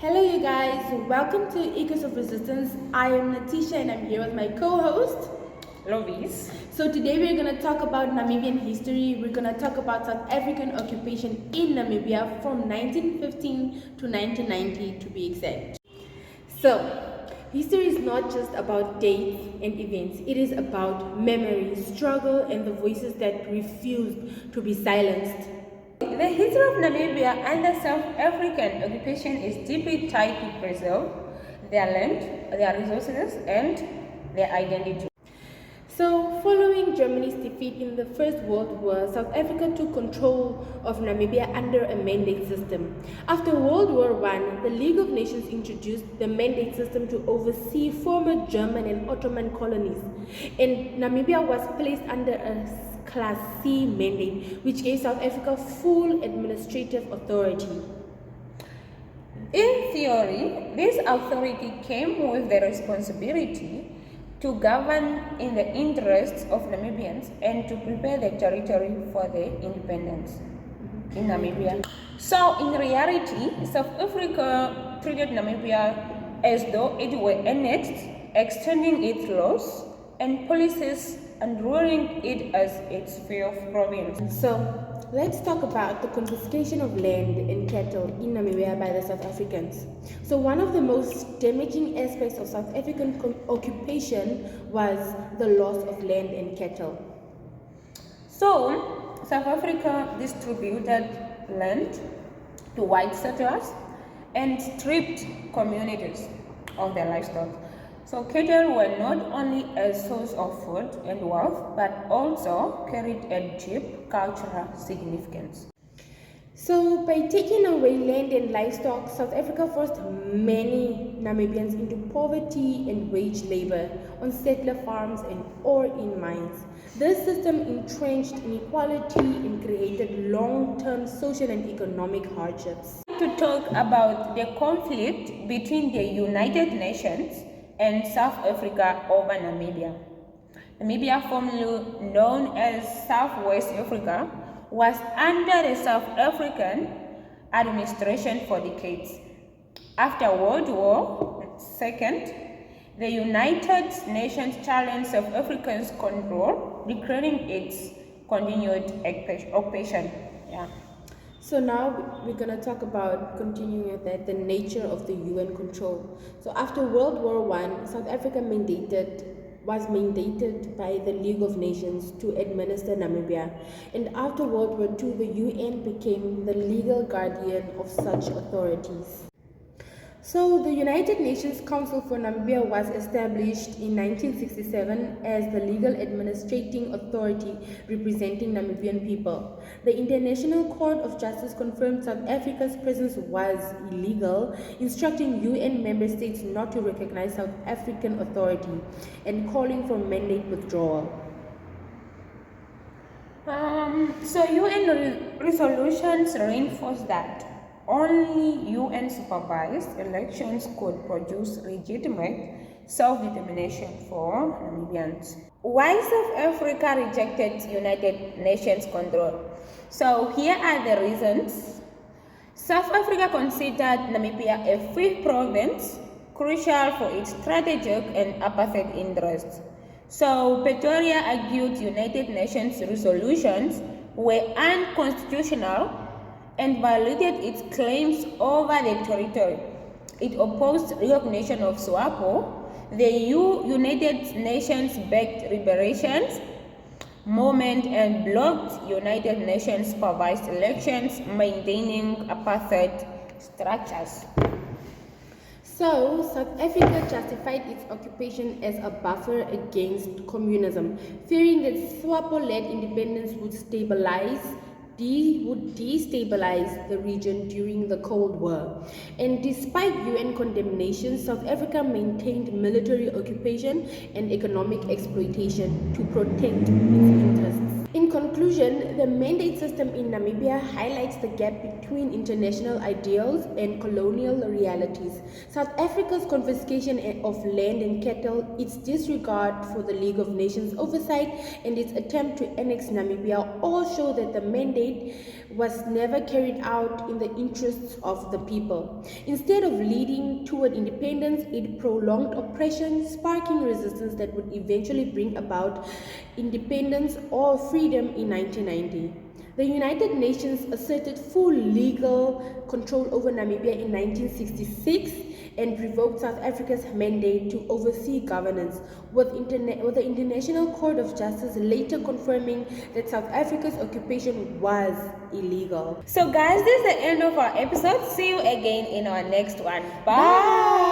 Hello you guys, welcome to Echoes of Resistance. I am Natisha and I'm here with my co-host Lovis. So today we're going to talk about Namibian history. We're going to talk about South African occupation in Namibia from 1915 to 1990 to be exact. So, history is not just about dates and events. It is about memory, struggle and the voices that refused to be silenced. The history of Namibia under South African occupation is deeply tied to preserve their land, their resources, and their identity. So, following Germany's defeat in the First World War, South Africa took control of Namibia under a mandate system. After World War I, the League of Nations introduced the mandate system to oversee former German and Ottoman colonies, and Namibia was placed under a Class C mandate, which gave South Africa full administrative authority. In theory, this authority came with the responsibility to govern in the interests of Namibians and to prepare the territory for the independence in Namibia. So, in reality, South Africa treated Namibia as though it were annexed, extending its laws and policies and ruling it as its fifth province. So, let's talk about the confiscation of land and cattle in Namibia by the South Africans. So, one of the most damaging aspects of South African occupation was the loss of land and cattle. So, South Africa distributed land to white settlers and stripped communities of their livestock. So cattle were not only a source of food and wealth, but also carried a deep cultural significance. So by taking away land and livestock, South Africa forced many Namibians into poverty and wage labor on settler farms and or in mines. This system entrenched inequality and created long-term social and economic hardships. To talk about the conflict between the United Nations and South Africa over Namibia. Namibia, formerly known as Southwest Africa, was under the South African administration for decades. After World War II, the United Nations challenged South Africa's control, declaring its continued occupation. So now we're going to talk about, continuing with that, the nature of the UN control. So after World War I, South Africa was mandated by the League of Nations to administer Namibia. And after World War II, the UN became the legal guardian of such authorities. So the United Nations Council for Namibia was established in 1967 as the legal administrating authority representing Namibian people. The International Court of Justice confirmed South Africa's presence was illegal, instructing UN member states not to recognize South African authority and calling for mandate withdrawal. So UN resolutions reinforce that only UN-supervised elections could produce legitimate self-determination for Namibians. Why South Africa rejected United Nations control? So here are the reasons. South Africa considered Namibia a free province, crucial for its strategic and apartheid interests. So Pretoria argued United Nations resolutions were unconstitutional and violated its claims over the territory. It opposed recognition of SWAPO, the United Nations-backed liberations movement, and blocked United Nations-supervised elections, maintaining apartheid structures. So, South Africa justified its occupation as a buffer against communism, fearing that SWAPO-led independence would destabilize the region during the Cold War. And despite UN condemnation, South Africa maintained military occupation and economic exploitation to protect its interests. In conclusion, the mandate system in Namibia highlights the gap between international ideals and colonial realities. South Africa's confiscation of land and cattle, its disregard for the League of Nations oversight, and its attempt to annex Namibia all show that the mandate was never carried out in the interests of the people. Instead of leading toward independence, it prolonged oppression, sparking resistance that would eventually bring about independence or freedom in 1990. The United Nations asserted full legal control over Namibia in 1966 and revoked South Africa's mandate to oversee governance, with the International Court of Justice later confirming that South Africa's occupation was illegal. So guys, this is the end of our episode. See you again in our next one. Bye. Bye.